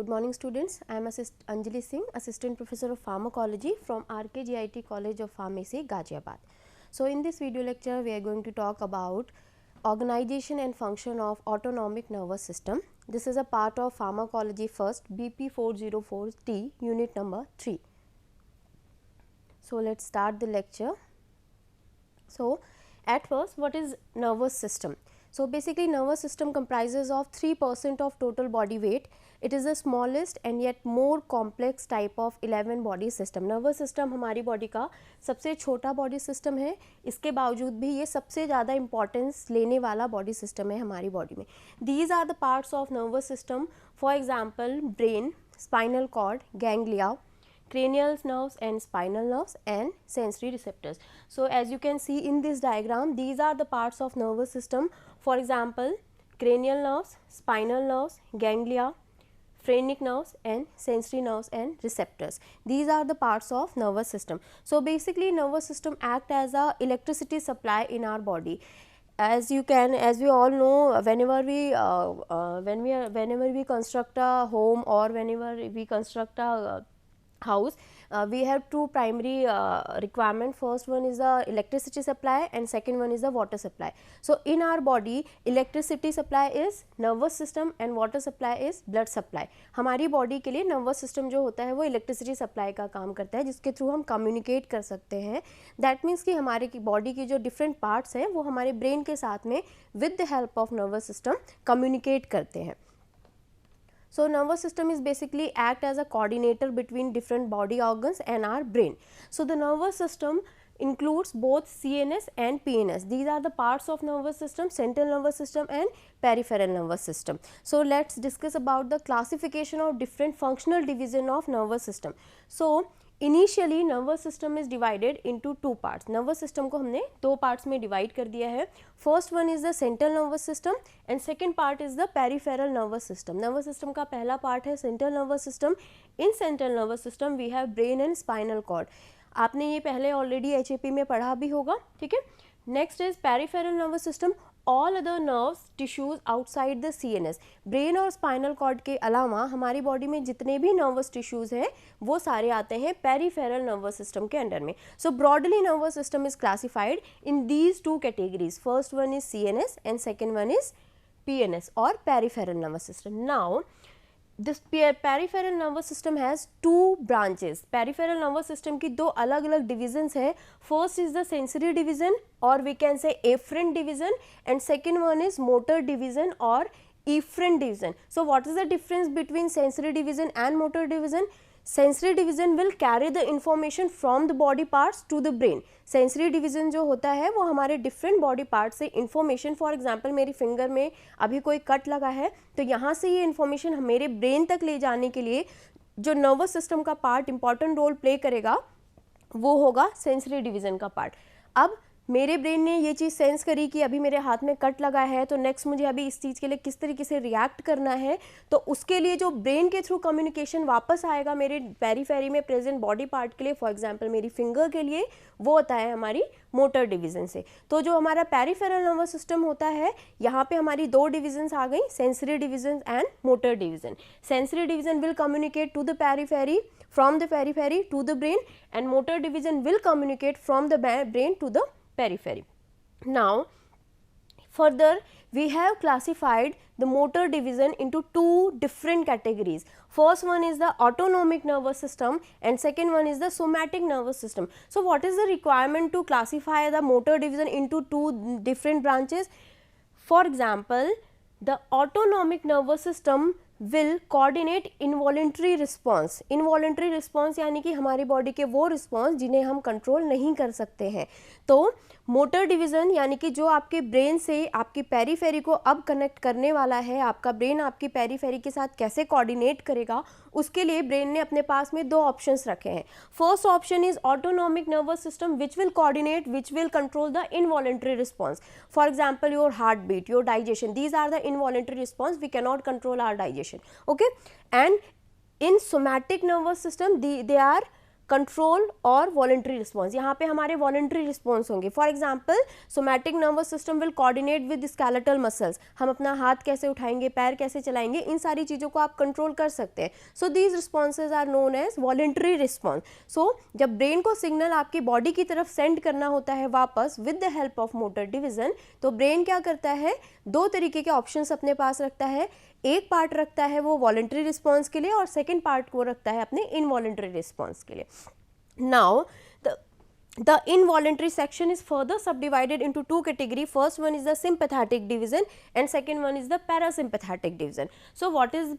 Good morning students, I am Anjali Singh, Assistant Professor of Pharmacology from RKGIT College of Pharmacy, Ghaziabad. So in this video lecture we are going to talk about organization and function of autonomic nervous system. This is a part of Pharmacology First BP 404T unit number 3. So let's start the lecture. So at first, what is nervous system? So basically nervous system comprises of 3% of total body weight. It is the smallest and yet more complex type of 11 body system. Nervous system हमारी body का सबसे छोटा body system है, इसके बावजूद भी ये सबसे ज़्यादा इम्पोर्टेंस लेने वाला बॉडी सिस्टम है हमारी बॉडी में. These are the parts of nervous system. For example, brain, spinal cord, ganglia, cranial nerves and spinal nerves and sensory receptors. So as you can see in this diagram, these are the parts of nervous system. For example, cranial nerves, spinal nerves, ganglia, phrenic nerves and sensory nerves and receptors. These are the parts of nervous system. So basically nervous system act as a electricity supply in our body. As we all know, whenever we construct a home or whenever we construct a house, we have two primary requirement. First one is the electricity supply and second one is the water supply. So in our body, electricity supply is nervous system and water supply is blood supply. हमारी body के लिए nervous system जो होता है वो electricity supply का काम करता है, जिसके थ्रू हम कम्युनिकेट कर सकते हैं. दैट मीन्स कि हमारे की बॉडी की जो डिफरेंट पार्ट्स हैं वो हमारे ब्रेन के साथ में with the help of nervous system communicate करते हैं. So nervous system is basically act as a coordinator between different body organs and our brain. So the nervous system includes both CNS and PNS. These are the parts of nervous system, central nervous system and peripheral nervous system. So let's discuss about the classification of different functional division of nervous system. So initially nervous system is divided into two parts. Nervous system को हमने दो parts में divide कर दिया है. First one is the central nervous system and second part is the peripheral nervous system. Nervous system का पहला part है central nervous system. In central nervous system we have brain and spinal cord. आपने ये पहले already HAP में पढ़ा भी होगा, ठीक है. Next is peripheral nervous system. All other nerves tissues outside the CNS. Brain और स्पाइनल कॉर्ड के अलावा हमारी बॉडी में जितने भी नर्वस टिश्यूज हैं वो सारे आते हैं पेरिफेरल नर्वस सिस्टम के अंडर में. So broadly nervous system is classified in these two categories. First one is CNS and second one is PNS और peripheral nervous system. Now this peripheral nervous system has two branches. Peripheral nervous system की दो अलग अलग divisions है. First is the sensory division or we can say afferent division and second one is motor division or efferent division. So what is the difference between sensory division and motor division? Sensory division will carry the information from the body parts to the brain. Sensory division जो होता है वो हमारे different body parts से information, for example मेरी finger में अभी कोई कट लगा है तो यहाँ से ये information मेरे brain तक ले जाने के लिए जो nervous system का part important role play करेगा वो होगा sensory division का part. अब मेरे ब्रेन ने ये चीज़ सेंस करी कि अभी मेरे हाथ में कट लगा है तो नेक्स्ट मुझे अभी इस चीज़ के लिए किस तरीके से रिएक्ट करना है, तो उसके लिए जो ब्रेन के थ्रू कम्युनिकेशन वापस आएगा मेरे पेरीफेरी में प्रेजेंट बॉडी पार्ट के लिए, फॉर एग्जांपल मेरी फिंगर के लिए, वो होता है हमारी मोटर डिवीज़न से. तो जो हमारा पेरीफेरल नर्वस सिस्टम होता है यहाँ पे हमारी दो डिवीजन्स आ गई, sensory division and motor division. Sensory division will communicate to the periphery, from the periphery to the brain, and motor division will communicate from the brain to the periphery. Now further we have classified the motor division into two different categories. First one is the autonomic nervous system and second one is the somatic nervous system. So what is the requirement to classify the motor division into two different branches? For example, the autonomic nervous system will coordinate involuntary response. Involuntary response यानी कि हमारी body के वो response जिन्हें हम control नहीं कर सकते हैं. तो मोटर डिवीज़न यानी कि जो आपके ब्रेन से आपकी पेरीफेरी को अब कनेक्ट करने वाला है, आपका ब्रेन आपकी पेरीफेरी के साथ कैसे कोऑर्डिनेट करेगा, उसके लिए ब्रेन ने अपने पास में दो ऑप्शंस रखे हैं. First option is autonomic nervous system which will coordinate, which will control the involuntary response. For example your heart beat, your digestion, these are the involuntary response. We can not control our digestion. Okay, and in somatic nervous system they are control और voluntary response. यहाँ पे हमारे voluntary response होंगे। For example somatic nervous system will coordinate with skeletal muscles, हम अपना हाथ कैसे उठाएंगे, पैर कैसे चलाएंगे, इन सारी चीज़ों को आप कंट्रोल कर सकते हैं। So these responses are known as voluntary response. So जब ब्रेन को सिग्नल आपकी बॉडी की तरफ सेंड करना होता है वापस with the help of motor division, तो ब्रेन क्या करता है, दो तरीके के ऑप्शंस अपने पास रखता है। एक पार्ट रखता है वो वॉलंटरी रिस्पॉन्स के लिए और सेकेंड पार्ट को रखता है अपने इनवॉलंटरी रिस्पॉन्स के लिए। Now the involuntary section is further subdivided into two categories. First one is the sympathetic division and second one is the parasympathetic division. So what is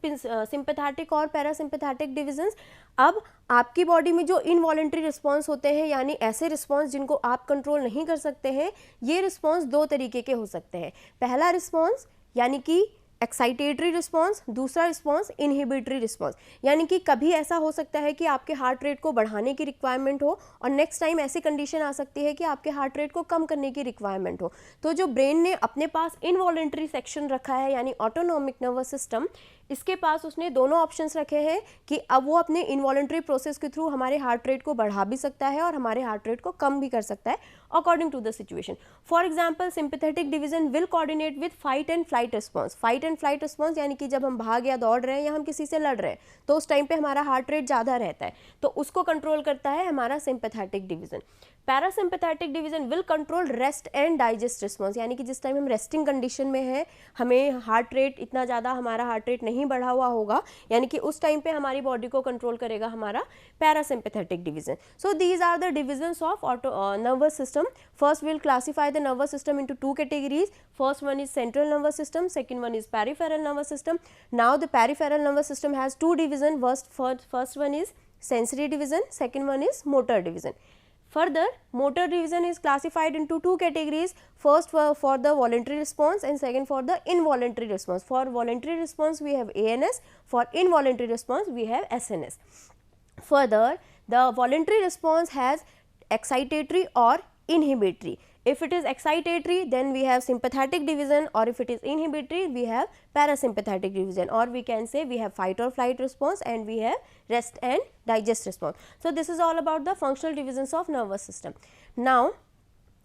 sympathetic और parasympathetic divisions? अब आपकी body में जो involuntary response होते हैं, यानी ऐसे response जिनको आप कंट्रोल नहीं कर सकते हैं, ये रिस्पॉन्स दो तरीके के हो सकते हैं। पहला रिस्पॉन्स यानी कि एक्साइटेटरी रिस्पॉन्स, दूसरा रिस्पॉन्स इनहिबिटरी रिस्पॉन्स। यानी कि कभी ऐसा हो सकता है कि आपके हार्ट रेट को बढ़ाने की रिक्वायरमेंट हो और नेक्स्ट टाइम ऐसी कंडीशन आ सकती है कि आपके हार्ट रेट को कम करने की रिक्वायरमेंट हो। तो जो ब्रेन ने अपने पास इनवॉलंटरी सेक्शन रखा है यानी ऑटोनॉमिक नर्वस सिस्टम, इसके पास उसने दोनों ऑप्शंस रखे हैं कि अब वो अपने इनवॉलंटरी प्रोसेस के थ्रू हमारे हार्ट रेट को बढ़ा भी सकता है और हमारे हार्ट रेट को कम भी कर सकता है according to the situation. For example sympathetic division will coordinate with fight and flight response. Fight and flight response यानी कि जब हम भाग या दौड़ रहे हैं या हम किसी से लड़ रहे हैं तो उस टाइम पे हमारा हार्ट रेट ज़्यादा रहता है, तो उसको कंट्रोल करता है हमारा sympathetic division. Parasympathetic division will control rest and digest response, यानी कि जिस टाइम हम रेस्टिंग कंडीशन में है, हमें हार्ट रेट इतना ज़्यादा हमारा हार्ट रेट नहीं बढ़ा हुआ होगा, यानी कि उस टाइम पे हमारी बॉडी को कंट्रोल करेगा हमारा parasympathetic division. So these are the divisions of nervous system. First will classify the nervous system into two categories. First one is central nervous system, second one is peripheral nervous system. Now the peripheral nervous system has two divisions. First one is sensory division, second one is motor division. Further, motor division is classified into two categories. First for the voluntary response and second for the involuntary response. For voluntary response we have ANS, for involuntary response we have SNS. Further, the voluntary response has excitatory or inhibitory. If it is excitatory, then we have sympathetic division, or if it is inhibitory, we have parasympathetic division, or we can say we have fight or flight response and we have rest and digest response. So this is all about the functional divisions of nervous system. Now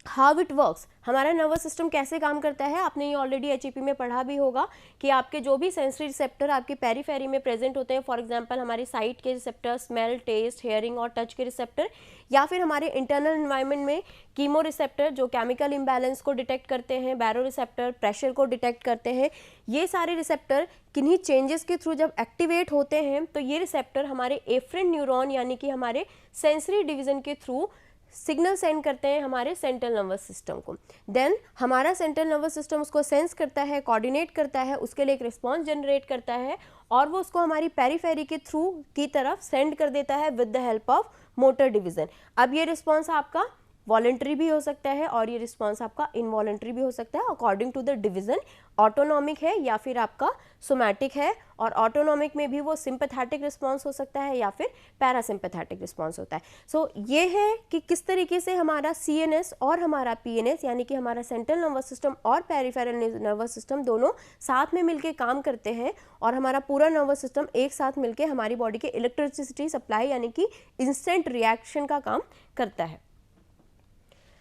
how it works, हमारा nervous system कैसे काम करता है, आपने ये already HEP में पढ़ा भी होगा कि आपके जो भी सेंसरी रिसेप्टर आपके पेरीफेरी में प्रेजेंट होते हैं, फॉर एग्जांपल हमारी साइट के रिसेप्टर, स्मेल, टेस्ट, हेयरिंग और टच के रिसेप्टर, या फिर हमारे इंटरनल एनवायरनमेंट में कीमो रिसेप्टर जो केमिकल इम्बैलेंस को डिटेक्ट करते हैं, बैरो रिसेप्टर प्रेशर को डिटेक्ट करते हैं, ये सारे रिसेप्टर किन्हीं चेंजेस के थ्रू जब एक्टिवेट होते हैं तो ये रिसेप्टर हमारे एफरेंट न्यूरॉन यानी कि हमारे सेंसरी डिवीजन के थ्रू सिग्नल सेंड करते हैं हमारे सेंट्रल नर्वस सिस्टम को। देन हमारा सेंट्रल नर्वस सिस्टम उसको सेंस करता है, कोऑर्डिनेट करता है, उसके लिए एक रिस्पॉन्स जनरेट करता है और वो उसको हमारी पेरीफेरी के थ्रू की तरफ सेंड कर देता है with the help of motor division. अब ये रिस्पॉन्स आपका वॉलंटरी भी हो सकता है और ये रिस्पॉन्स आपका इनवॉलंटरी भी हो सकता है according to the division. Autonomic है या फिर आपका सोमैटिक है, और ऑटोनॉमिक में भी वो सिंपैथेटिक रिस्पॉन्स हो सकता है या फिर पैरासिम्पैथेटिक रिस्पॉन्स होता है। सो ये है कि किस तरीके से हमारा CNS और हमारा PNS यानी कि हमारा सेंट्रल नर्वस सिस्टम और पेरिफेरल नर्वस सिस्टम दोनों साथ में मिलके काम करते हैं और हमारा पूरा नर्वस सिस्टम एक साथ मिलके हमारी बॉडी के इलेक्ट्रिसिटी सप्लाई यानी कि इंस्टेंट रिएक्शन का काम करता है।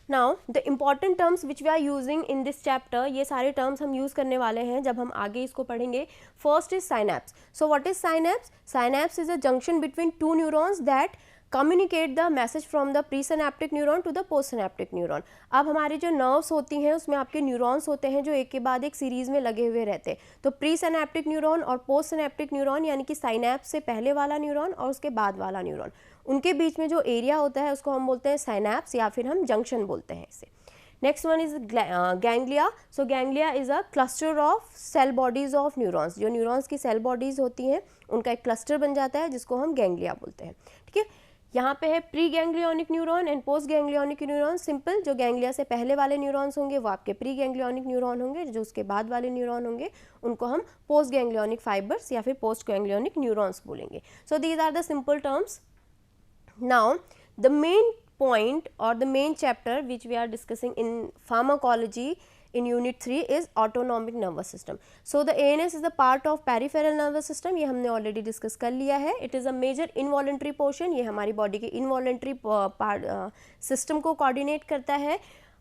Now the important terms which we are using in this chapter, ये सारे terms हम use करने वाले हैं जब हम आगे इसको पढ़ेंगे। First is synapse. So what is synapse? Synapse is a junction between two neurons that communicate the message from the presynaptic neuron to the postsynaptic neuron. अब हमारे जो nerves होती हैं उसमें आपके neurons होते हैं जो एक के बाद एक सीरीज में लगे हुए रहते हैं। तो presynaptic neuron और postsynaptic neuron यानी कि synapse से पहले वाला न्यूरॉन और उसके बाद वाला न्यूरॉन, उनके बीच में जो एरिया होता है उसको हम बोलते हैं साइनैप्स या फिर हम जंक्शन बोलते हैं इसे। Next one is ganglia. So ganglia is a cluster of cell bodies of neurons. जो न्यूरॉन्स की सेल बॉडीज होती हैं उनका एक क्लस्टर बन जाता है जिसको हम गैंग्लिया बोलते हैं. ठीक है, यहाँ पे है pre ganglionic neuron and post ganglionic neuron. Simple, जो गैंग्लिया से पहले वाले न्यूरॉन्स होंगे वो आपके प्री गैंग्लियोनिक न्यूरॉन होंगे, जो उसके बाद वाले न्यूरॉन होंगे उनको हम पोस्ट गैंग्लियोनिक फाइबर्स या फिर पोस्ट गैंग्लियोनिक न्यूरॉन्स बोलेंगे. So these are the simple terms. Now the main point or the main chapter which we are discussing in pharmacology in unit 3 is autonomic nervous system. So the ANS is the part of peripheral nervous system, ये हमने already discuss कर लिया है. It is a major involuntary portion, ये हमारी body के involuntary system को coordinate करता है.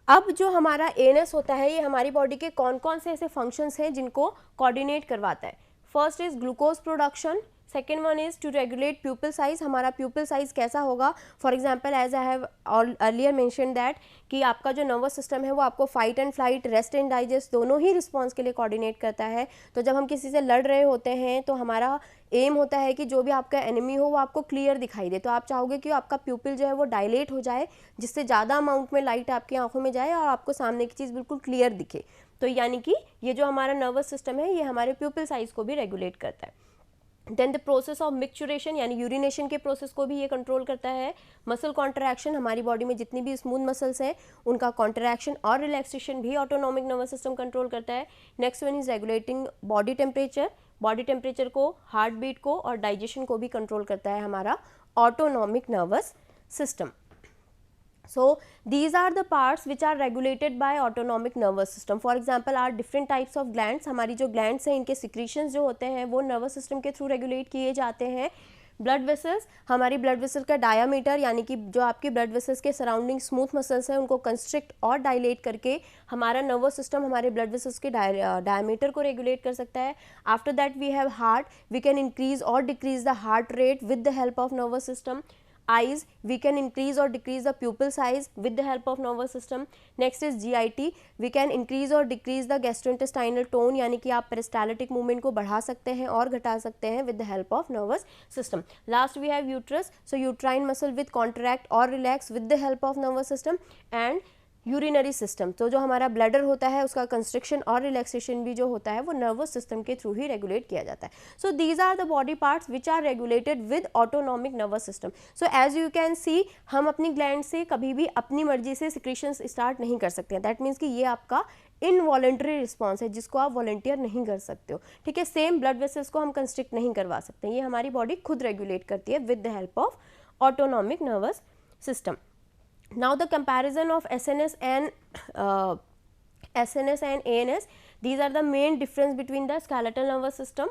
अब जो हमारा ANS होता है ये हमारी बॉडी के कौन कौन से ऐसे फंक्शंस हैं जिनको कोऑर्डिनेट करवाता है. First is glucose production, second one is to regulate pupil size. हमारा प्यूपिल साइज कैसा होगा, for example as I have earlier mention that कि आपका जो नर्वस सिस्टम है वो आपको fight and flight, rest and digest दोनों ही रिस्पॉन्स के लिए कोऑर्डिनेट करता है. तो जब हम किसी से लड़ रहे होते हैं तो हमारा एम होता है कि जो भी आपका एनिमी हो वो आपको क्लियर दिखाई दे. तो आप चाहोगे कि आपका प्यूपिल जो है वो डायलेट हो जाए, जिससे ज़्यादा अमाउंट में लाइट आपकी आंखों में जाए और आपको सामने की चीज़ बिल्कुल क्लियर दिखे. तो यानी कि ये जो हमारा नर्वस सिस्टम है ये हमारे प्यूपिल साइज को भी रेगुलेट करता है. देन द प्रोसेस ऑफ मिक्सचुरेशन यानी यूरिनेशन के प्रोसेस को भी ये कंट्रोल करता है. मसल कॉन्ट्रैक्शन, हमारी बॉडी में जितनी भी स्मूथ मसल्स हैं उनका कॉन्ट्रैक्शन और रिलैक्सेशन भी ऑटोनॉमिक नर्वस सिस्टम कंट्रोल करता है. Next one is regulating body temperature. Body temperature को, हार्ट बीट को और डाइजेशन को भी कंट्रोल करता है हमारा autonomic nervous system. So these are the parts which are regulated by autonomic nervous system. For example, are different types of glands. हमारी जो glands हैं इनके secretions जो होते हैं वो nervous system के थ्रू रेगुलेट किए जाते हैं. ब्लड वेसल्स, हमारी ब्लड वेसल का डायामीटर यानी कि जो आपकी ब्लड वेसल्स के सराउंडिंग स्मूथ मसल्स हैं उनको कंस्ट्रिक्ट और डायलेट करके हमारा नर्वस सिस्टम हमारे ब्लड वेसल्स के डायमीटर को रेगुलेट कर सकता है. After that we have heart, we can increase और decrease the heart rate with the help of nervous system. Eyes, we can increase or decrease the pupil size with the help of nervous system. Next is GIT, we can increase or decrease the gastrointestinal tone यानी कि आप peristaltic movement को बढ़ा सकते हैं और घटा सकते हैं with the help of nervous system. Last we have uterus, so uterine muscle with contract or relax with the help of nervous system. And urinary system, तो जो हमारा ब्लैडर होता है उसका कंस्ट्रिक्शन और रिलैक्सेशन भी जो होता है वो नर्वस सिस्टम के थ्रू ही रेगुलेट किया जाता है. So these are the body parts which are regulated with autonomic nervous system. So as you can see हम अपनी ग्लैंड से कभी भी अपनी मर्जी से सिक्रीशंस स्टार्ट नहीं कर सकते हैं. दैट मीन्स कि ये आपका इनवॉलेंट्री रिस्पॉन्स है जिसको आप वॉलंटियर नहीं कर सकते हो. ठीक है, सेम ब्लड वेसल्स को हम कंस्ट्रिक्ट नहीं करवा सकते, ये हमारी बॉडी खुद रेगुलेट करती है with the help of autonomic nervous system. Now the comparison of SNS and ANS, these are the main difference between the skeletal nervous system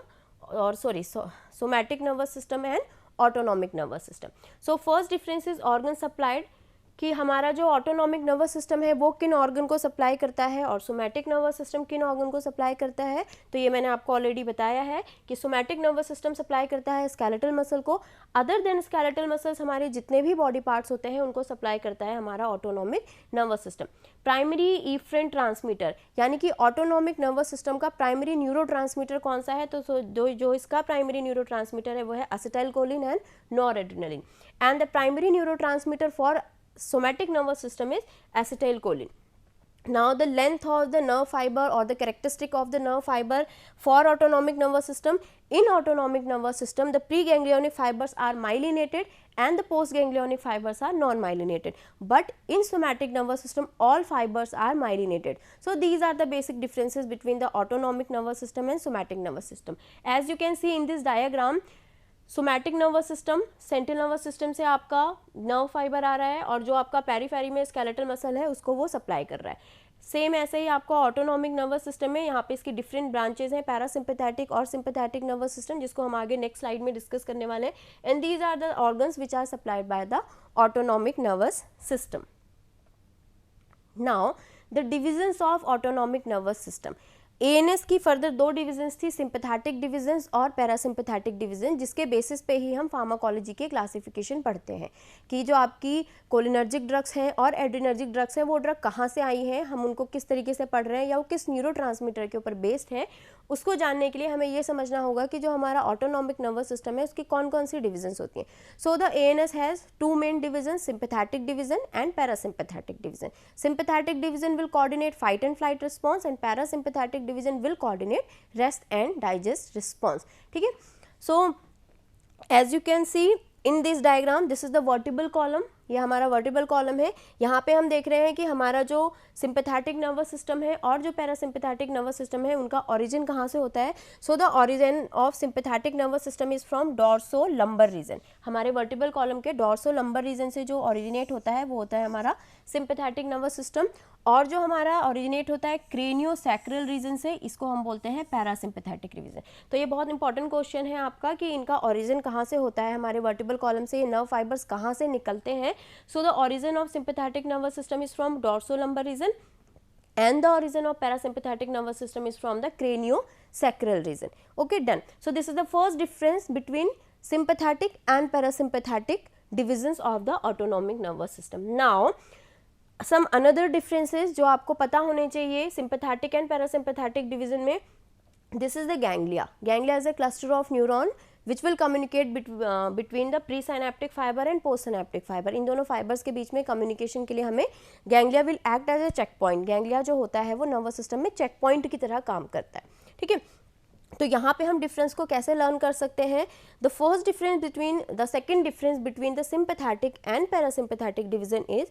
or somatic nervous system and autonomic nervous system. So first difference is organ supplied, कि हमारा जो autonomic nervous system है वो किन organ को supply करता है और सोमैटिक नर्वस सिस्टम किन ऑर्गन को सप्लाई करता है. तो ये मैंने आपको ऑलरेडी बताया है कि सोमैटिक नर्वस सिस्टम सप्लाई करता है स्केलेटल मसल को. अदर देन स्केलेटल मसल्स हमारे जितने भी बॉडी पार्ट्स होते हैं उनको सप्लाई करता है हमारा autonomic nervous system. Primary efferent transmitter यानी कि ऑटोनॉमिक नर्वस सिस्टम का प्राइमरी न्यूरो ट्रांसमीटर कौन सा है, तो जो इसका प्राइमरी न्यूरो ट्रांसमीटर है वो है acetylcholine and noradrenaline. And the primary neurotransmitter for somatic nervous system is acetylcholine. Now the length of the nerve fiber or the characteristic of the nerve fiber for autonomic nervous system. In autonomic nervous system the preganglionic fibers are myelinated and the postganglionic fibers are non-myelinated, but in somatic nervous system all fibers are myelinated. So these are the basic differences between the autonomic nervous system and somatic nervous system. As you can see in this diagram, somatic nervous system, central nervous system से आपका nerve fibre आ रहा है और जो आपका periphery में skeletal muscle है उसको वो सप्लाई कर रहा है. सेम ऐसे ही आपका ऑटोनॉमिक नर्वस सिस्टम में यहाँ पे इसकी डिफरेंट ब्रांचेस हैं, पैरासिम्पैथेटिक और सिंपैथेटिक नर्वस सिस्टम, जिसको हम आगे नेक्स्ट स्लाइड में डिस्कस करने वाले हैं. And these are the organs which are supplied by the autonomic nervous system. Now the divisions of autonomic nervous system. ANS की फर्दर दो डिविजन्स थी, सिंपैथेटिक डिविजन्स और पैरासिम्पैथेटिक डिविजन, जिसके बेसिस पे ही हम फार्माकोलॉजी के क्लासिफिकेशन पढ़ते हैं कि जो आपकी कोलिनर्जिक ड्रग्स हैं और एड्रिनर्जिक ड्रग्स हैं वो ड्रग कहाँ से आई हैं, हम उनको किस तरीके से पढ़ रहे हैं या वो किस न्यूरोट्रांसमीटर के ऊपर बेस्ड है. उसको जानने के लिए हमें ये समझना होगा कि जो हमारा ऑटोनॉमिक नर्वस सिस्टम है उसकी कौन कौन सी डिविजन्स होती हैं. So the ANS has two main division, sympathetic division and parasympathetic division. Sympathetic division will coordinate fight and flight response and parasympathetic division will coordinate rest and digest response. ठीक है, so as you can see in this diagram, this is the vertebral column, ये हमारा vertebral column है। यहाँ पे हम देख रहे हैं कि हमारा जो सिंपैथेटिक नर्वस सिस्टम है और जो पैरासिम्पैथेटिक नर्वस सिस्टम है उनका ओरिजिन कहाँ से होता है। So the origin of sympathetic nervous system is from dorso lumbar region. हमारे वर्टिबल कॉलम के डॉर्सो लंबर रीजन से जो ओरिजिनेट होता है वो होता है हमारा सिंपैथेटिक नर्वस सिस्टम, और जो हमारा ओरिजिनेट होता है क्रेनियोसैक्रल रीजन से, इसको हम बोलते हैं पैरासिम्पैथेटिक रीजन। तो ये बहुत इंपॉर्टेंट क्वेश्चन है आपका कि इनका ओरिजिन कहाँ से होता है, हमारे वर्टिबल कॉलम से ये नर्व फाइबर्स कहाँ से निकलते हैं। So the origin of sympathetic nervous system is from dorso lumbar region and the origin of parasympathetic nervous system is from the craniosacral region. Okay, done. So this is the first difference between sympathetic and parasympathetic divisions of the autonomic nervous system. Now some another differences जो आपको पता होने चाहिए sympathetic and parasympathetic division में, this is the ganglia. Ganglia is a cluster of neuron which will communicate between the presynaptic fiber and postsynaptic fiber. इन दोनों fibres के बीच में communication के लिए हमें ganglia will act as a check point. Ganglia जो होता है वो नर्वस सिस्टम में चेक पॉइंट की तरह काम करता है, ठीक है। तो यहाँ पे हम डिफरेंस को कैसे लर्न कर सकते हैं। The first difference between the second difference between the sympathetic and parasympathetic division is,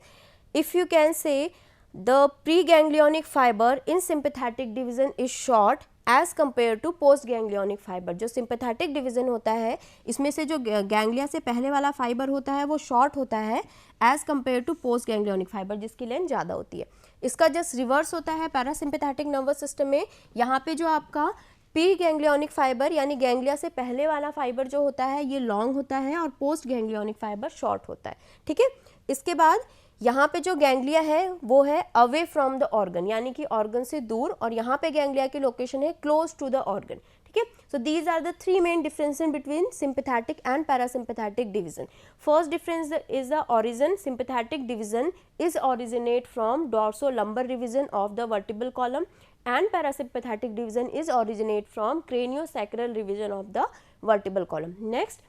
if you can say the preganglionic fibre in sympathetic division is short as compare to post ganglionic fibre. जो sympathetic division होता है इसमें से जो ganglia से पहले वाला fibre होता है वो शॉर्ट होता है as compare to post ganglionic fibre, जिसकी लेंथ ज़्यादा होती है। इसका जस्ट रिवर्स होता है पैरासिम्पैथेटिक नर्वस सिस्टम में। यहाँ पे जो आपका प्री गैंग्लियोनिक फाइबर यानी गैंग्लिया से पहले वाला फाइबर जो होता है ये लॉन्ग होता है और पोस्ट गैंग्लियोनिक फाइबर शॉर्ट होता है, ठीक है। इसके बाद यहाँ पे जो गैंग्लिया है वो है अवे फ्रॉम द ऑर्गन, यानी कि ऑर्गन से दूर, और यहाँ पे गैंग्लिया की लोकेशन है क्लोज टू द ऑर्गन, ठीक है। So these are the three main differences between sympathetic and parasympathetic division. First difference is the origin. Sympathetic division is originate from dorso lumbar division of the vertebral column and parasympathetic division is originate from craniosacral division of the vertebral column. Next,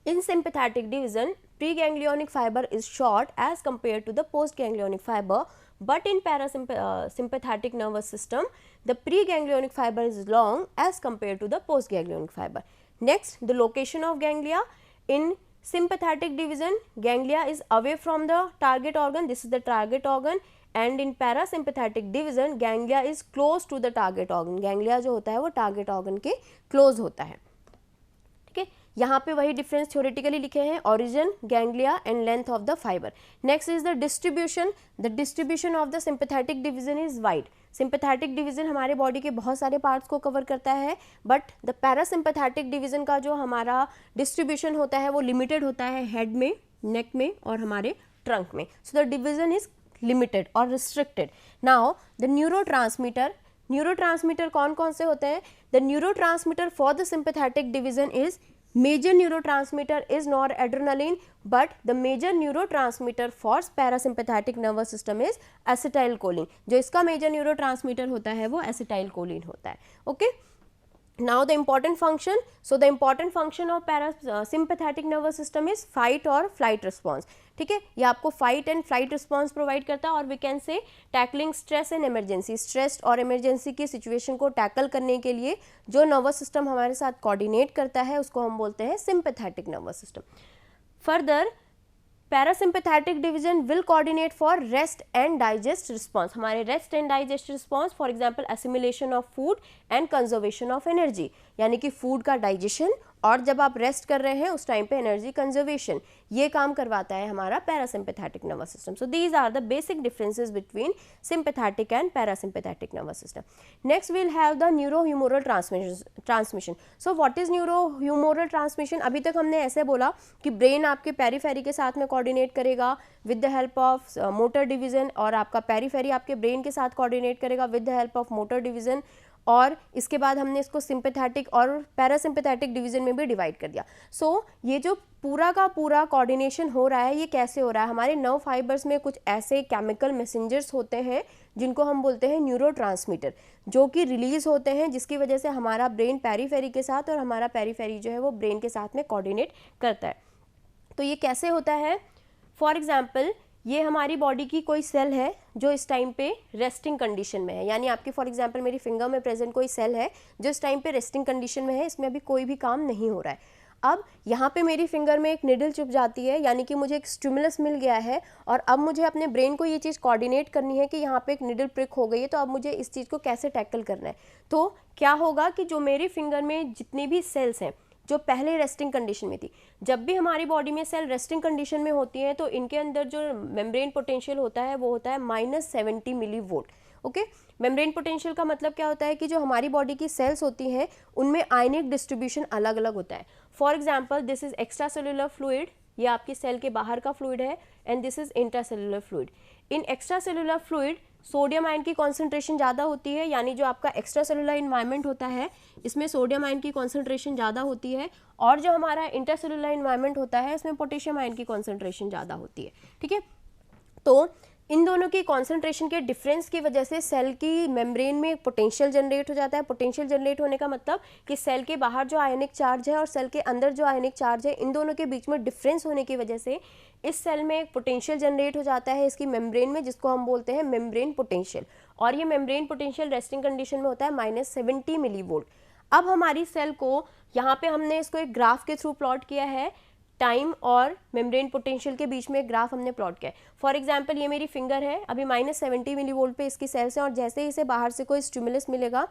in sympathetic division, preganglionic fiber is short as compared to the postganglionic fiber, but in parasympathetic nervous system, the preganglionic fiber is long as compared to the postganglionic fiber. Next, the location of ganglia. In sympathetic division, ganglia is away from the target organ. This is the target organ. And in parasympathetic division ganglia is close to the target organ. Ganglia जो होता है वो target organ के close होता है, ठीक है। यहाँ पे वही डिफरेंस थ्योरेटिकली लिखे हैं, origin, ganglia and length of the fibre. Next is the distribution. The distribution of the sympathetic division is wide. Sympathetic division हमारे बॉडी के बहुत सारे पार्ट्स को कवर करता है, बट द पैरासिम्पैथेटिक डिवीजन का जो हमारा डिस्ट्रीब्यूशन होता है वो लिमिटेड होता है हेड में, नेक में और हमारे ट्रंक में। So the division is limited और restricted. Now the neurotransmitter. Neurotransmitter कौन कौन से होते हैं। The neurotransmitter for the sympathetic division is, major neurotransmitter is noradrenaline, but the major neurotransmitter for parasympathetic nervous system is acetylcholine. जो इसका major neurotransmitter होता है वो एसिटाइलकोलिन होता है, okay. Now the important function. So the important function of parasympathetic nervous system is fight or flight response, ठीक है। ये आपको fight and flight response provide करता है, और we can say tackling stress and emergency। Stress और emergency की situation को टैकल करने के लिए जो नर्वस सिस्टम हमारे साथ कोऑर्डिनेट करता है उसको हम बोलते हैं sympathetic nervous system. Further, parasympathetic division will coordinate for rest and digest response. हमारे rest and digest response, for example assimilation of food and conservation of energy, यानी कि फूड का डाइजेशन और जब आप रेस्ट कर रहे हैं उस टाइम पे एनर्जी कंजर्वेशन, ये काम करवाता है हमारा parasympathetic nervous system. So these are the basic differences between sympathetic and parasympathetic nervous system. Next we'll have the neurohumoral transmission. So what is neurohumoral transmission. अभी तक हमने ऐसे बोला कि ब्रेन आपके पेरीफेरी के साथ में कोऑर्डिनेट करेगा with the help of motor division, और आपका पेरीफेरी आपके ब्रेन के साथ कोऑर्डिनेट करेगा with the help of motor division, और इसके बाद हमने इसको सिंपैथेटिक और पैरासिम्पैथेटिक डिवीजन में भी डिवाइड कर दिया। सो ये जो पूरा का पूरा कोऑर्डिनेशन हो रहा है ये कैसे हो रहा है। हमारे नर्व फाइबर्स में कुछ ऐसे केमिकल मैसेंजर्स होते हैं जिनको हम बोलते हैं न्यूरोट्रांसमीटर, जो कि रिलीज होते हैं, जिसकी वजह से हमारा ब्रेन पेरीफेरी के साथ और हमारा पेरीफेरी जो है वो ब्रेन के साथ में कोऑर्डिनेट करता है। तो ये कैसे होता है। फॉर एग्जाम्पल, ये हमारी बॉडी की कोई सेल है जो इस टाइम पे रेस्टिंग कंडीशन में है, यानी आपकी फॉर एग्जांपल मेरी फिंगर में प्रेजेंट कोई सेल है जो इस टाइम पे रेस्टिंग कंडीशन में है, इसमें अभी कोई भी काम नहीं हो रहा है। अब यहाँ पे मेरी फिंगर में एक निडल चुभ जाती है, यानी कि मुझे एक स्टिमुलस मिल गया है और अब मुझे अपने ब्रेन को ये चीज़ कोऑर्डिनेट करनी है कि यहाँ पे एक निडल प्रिक हो गई है, तो अब मुझे इस चीज़ को कैसे टैकल करना है। तो क्या होगा कि जो मेरी फिंगर में जितनी भी सेल्स हैं जो पहले रेस्टिंग कंडीशन में थी, जब भी हमारी बॉडी में सेल रेस्टिंग कंडीशन में होती है तो इनके अंदर जो मेम्ब्रेन पोटेंशियल होता है वो होता है -70 millivolt. Okay, membrane potential का मतलब क्या होता है कि जो हमारी बॉडी की सेल्स होती हैं उनमें आयनिक डिस्ट्रीब्यूशन अलग अलग होता है। For example this is extra cellular fluid, ये आपकी सेल के बाहर का फ्लूइड है, and this is intracellular fluid. In extra cellular fluid sodium ion की कॉन्सेंट्रेशन ज़्यादा होती है, यानी जो आपका एक्स्ट्रा सेलुलर इन्वायरमेंट होता है इसमें सोडियम आयन की कॉन्सेंट्रेशन ज़्यादा होती है, और जो हमारा इंट्रासेलुलर इन्वायरमेंट होता है इसमें पोटेशियम आयन की कॉन्सेंट्रेशन ज़्यादा होती है। ठीक है, तो इन दोनों की कॉन्सेंट्रेशन के डिफरेंस की वजह से सेल की मेम्ब्रेन में पोटेंशियल जनरेट हो जाता है। पोटेंशियल जनरेट होने का मतलब कि सेल के बाहर जो आयनिक चार्ज है और सेल के अंदर जो आयनिक चार्ज है, इन दोनों के बीच में डिफरेंस होने की वजह से इस सेल में एक पोटेंशियल जनरेट हो जाता है इसकी मेम्ब्रेन में, जिसको हम बोलते हैं मेम्ब्रेन पोटेंशियल। और ये मेम्ब्रेन पोटेंशियल रेस्टिंग कंडीशन में होता है -70 मिली वोल्ट। अब हमारी सेल को यहाँ पे हमने इसको एक ग्राफ के थ्रू प्लॉट किया है, टाइम और मेम्ब्रेन पोटेंशियल के बीच में एक ग्राफ हमने प्लॉट किया है। फॉर एग्जांपल ये मेरी फिंगर है, अभी -70 मिली वोल्ट पे इसकी सेल्स हैं, और जैसे ही इसे बाहर से कोई स्टिमुलस मिलेगा,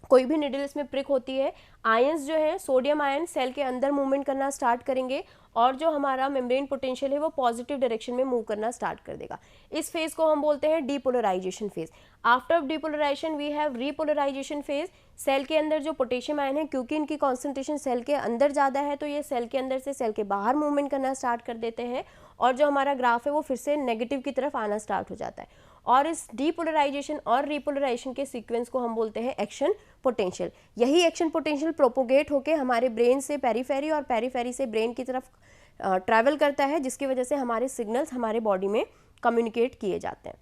कोई भी निडल इसमें प्रिक होती है, आयंस जो है सोडियम आयन सेल के अंदर मूवमेंट करना स्टार्ट करेंगे और जो हमारा मेम्ब्रेन पोटेंशियल है वो पॉजिटिव डायरेक्शन में मूव करना स्टार्ट कर देगा। इस फेज को हम बोलते हैं depolarization phase. After depolarization we have repolarization phase. Cell के अंदर जो पोटेशियम आयन है, क्योंकि इनकी कॉन्सेंट्रेशन सेल के अंदर ज़्यादा है तो ये सेल के अंदर से सेल के बाहर मूवमेंट करना स्टार्ट कर देते हैं, और जो हमारा ग्राफ है वो फिर से नेगेटिव की तरफ आना स्टार्ट हो जाता है। और इस डीपोलराइजेशन और रीपोलराइजेशन के सीक्वेंस को हम बोलते हैं एक्शन पोटेंशियल। यही एक्शन पोटेंशियल प्रोपोगेट होकर हमारे ब्रेन से पेरीफेरी और पेरीफेरी से ब्रेन की तरफ ट्रैवल करता है, जिसकी वजह से हमारे सिग्नल्स हमारे बॉडी में कम्युनिकेट किए जाते हैं।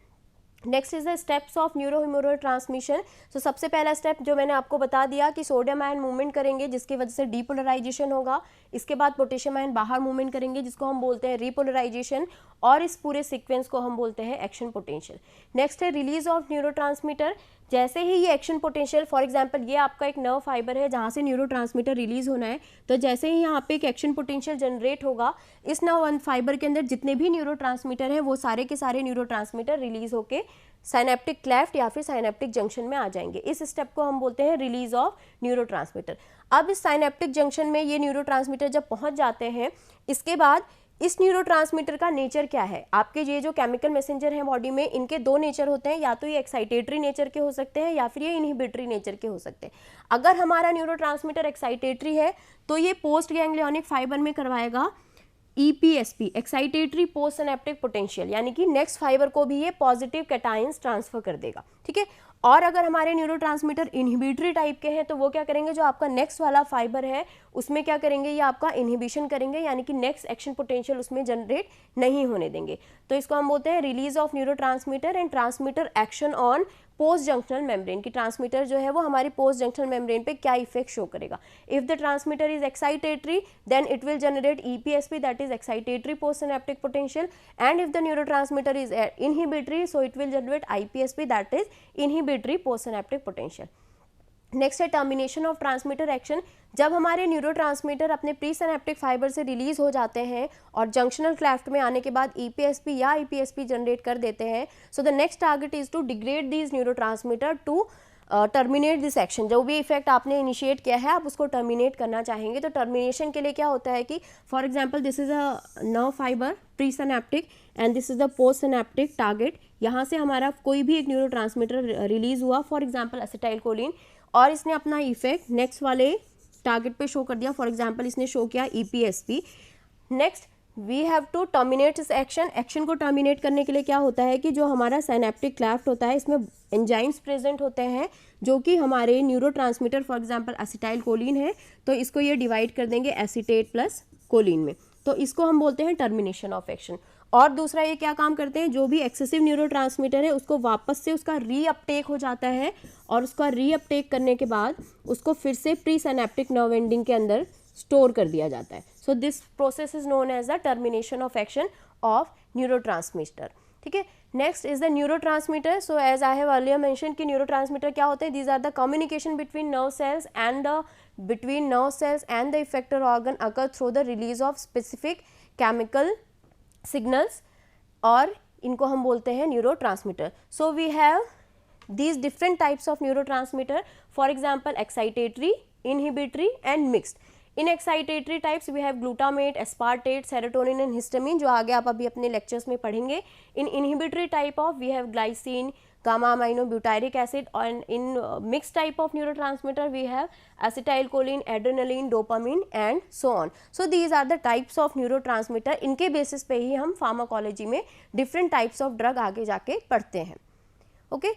Next is the steps of neurohumoral transmission. तो सबसे पहला स्टेप जो मैंने आपको बता दिया कि सोडियम आयन मूवमेंट करेंगे जिसकी वजह से डीपोलराइजेशन होगा, इसके बाद पोटेशियम आयन बाहर मूवमेंट करेंगे जिसको हम बोलते हैं रीपोलराइजेशन, और इस पूरे सीक्वेंस को हम बोलते हैं एक्शन पोटेंशियल। नेक्स्ट है रिलीज ऑफ न्यूरोट्रांसमीटर। जैसे ही ये एक्शन पोटेंशियल, फॉर एग्जांपल ये आपका एक नर्व फाइबर है जहाँ से न्यूरोट्रांसमीटर रिलीज होना है, तो जैसे ही यहाँ पे एक एक्शन पोटेंशियल जनरेट होगा, इस नर्व फाइबर के अंदर जितने भी न्यूरोट्रांसमीटर हैं वो सारे के सारे न्यूरोट्रांसमीटर रिलीज होके साइनेप्टिक क्लेफ्ट या फिर साइनेप्टिक जंक्शन में आ जाएंगे। इस स्टेप को हम बोलते हैं रिलीज ऑफ न्यूरोट्रांसमीटर। अब इस साइनेप्टिक जंक्शन में ये न्यूरोट्रांसमीटर जब पहुंच जाते हैं, इसके बाद इस न्यूरोट्रांसमीटर का नेचर क्या है। आपके ये जो केमिकल मैसेंजर हैं बॉडी में, इनके दो नेचर होते हैं, या तो ये एक्साइटेटरी नेचर के हो सकते हैं या फिर ये इनहिबिटरी नेचर के हो सकते हैं। अगर हमारा न्यूरोट्रांसमीटर एक्साइटेटरी है तो ये पोस्ट गैंग्लियोनिक फाइबर में करवाएगा EPSP, excitatory post synaptic potential, यानी कि नेक्स्ट फाइबर को भी ये पॉजिटिव कैटायंस ट्रांसफर कर देगा। ठीक है, और अगर हमारे न्यूरोट्रांसमीटर इनहिबिटरी टाइप के हैं तो वो क्या करेंगे, जो आपका नेक्स्ट वाला फाइबर है उसमें क्या करेंगे, ये आपका इनहिबिशन करेंगे, यानी कि नेक्स्ट एक्शन पोटेंशियल उसमें जनरेट नहीं होने देंगे। तो इसको हम बोलते हैं release of neurotransmitter and transmitter action on post junctional membrane, की ट्रांसमीटर जो है वो हमारी पोस्ट जंक्शनल मेम्ब्रेन पे क्या इफेक्ट शो करेगा। If the transmitter is excitatory then it will generate EPSP, that is excitatory post synaptic potential, and if the neurotransmitter is inhibitory so it will generate IPSP, that is inhibitory post synaptic potential. Next है termination of transmitter action. जब हमारे neurotransmitter अपने pre synaptic fibre से release हो जाते हैं और junctional cleft में आने के बाद EPSP या IPSP जनरेट कर देते हैं, so the next target is to degrade these neurotransmitter to terminate this action. जो भी इफेक्ट आपने इनिशिएट किया है आप उसको टर्मिनेट करना चाहेंगे। तो टर्मिनेशन के लिए क्या होता है कि for example this is a nerve fibre pre synaptic and this is the post synaptic target. यहाँ से हमारा कोई भी एक न्यूरोट्रांसमीटर रिलीज हुआ, फॉर एग्जाम्पल एसिटाइलकोलिन, और इसने अपना इफेक्ट नेक्स्ट वाले टारगेट पे शो कर दिया, फॉर एग्जांपल इसने शो किया EPSP। Next we have to terminate इस एक्शन। एक्शन को टर्मिनेट करने के लिए क्या होता है कि जो हमारा साइनेप्टिक क्लेफ्ट होता है इसमें एंजाइम्स प्रेजेंट होते हैं जो कि हमारे न्यूरोट्रांसमीटर फॉर एग्जांपल एसिटाइलकोलिन है तो इसको ये डिवाइड कर देंगे एसीटेट प्लस कोलिन में, तो इसको हम बोलते हैं टर्मिनेशन ऑफ एक्शन। और दूसरा ये क्या काम करते हैं, जो भी एक्सेसिव न्यूरोट्रांसमीटर है उसको वापस से उसका रीअपटेक हो जाता है, और उसका रीअपटेक करने के बाद उसको फिर से प्री सिनेप्टिक नर्व एंडिंग के अंदर स्टोर कर दिया जाता है। So this process is known as the termination of action of neurotransmitter. ठीक है, next is the neurotransmitter. So as I have earlier mention कि न्यूरोट्रांसमीटर क्या होते हैं, these are the communication between nerve cells and the between nerve cells and the effector organ occur through the release of specific chemical signals, और इनको हम बोलते हैं neurotransmitter. So we have these different types of neurotransmitter, for example excitatory, inhibitory and mixed. In excitatory types we have glutamate, aspartate, serotonin and histamine, जो आगे आप अभी अपने lectures में पढ़ेंगे. In inhibitory type of we have glycine, gamma amino butyric acid, and in mixed type of neurotransmitter we have acetylcholine, adrenaline, dopamine and so on. So these are the types of neurotransmitter. इनके basis पे ही हम pharmacology में different types of drug आगे जाके पढ़ते हैं. Okay?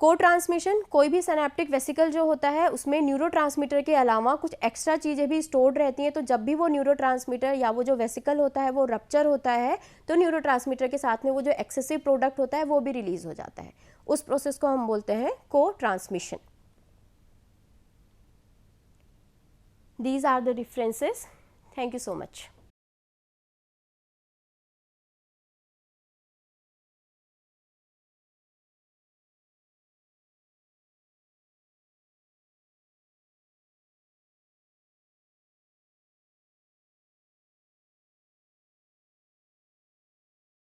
को ट्रांसमिशन, कोई भी सिनेप्टिक वेसिकल जो होता है उसमें न्यूरोट्रांसमीटर के अलावा कुछ एक्स्ट्रा चीज़ें भी स्टोर्ड रहती हैं, तो जब भी वो न्यूरोट्रांसमीटर या वो जो वेसिकल होता है वो रप्चर होता है तो न्यूरोट्रांसमीटर के साथ में वो जो एक्सेसिव प्रोडक्ट होता है वो भी रिलीज हो जाता है. उस प्रोसेस को हम बोलते हैं cotransmission. These are the differences. Thank you so much.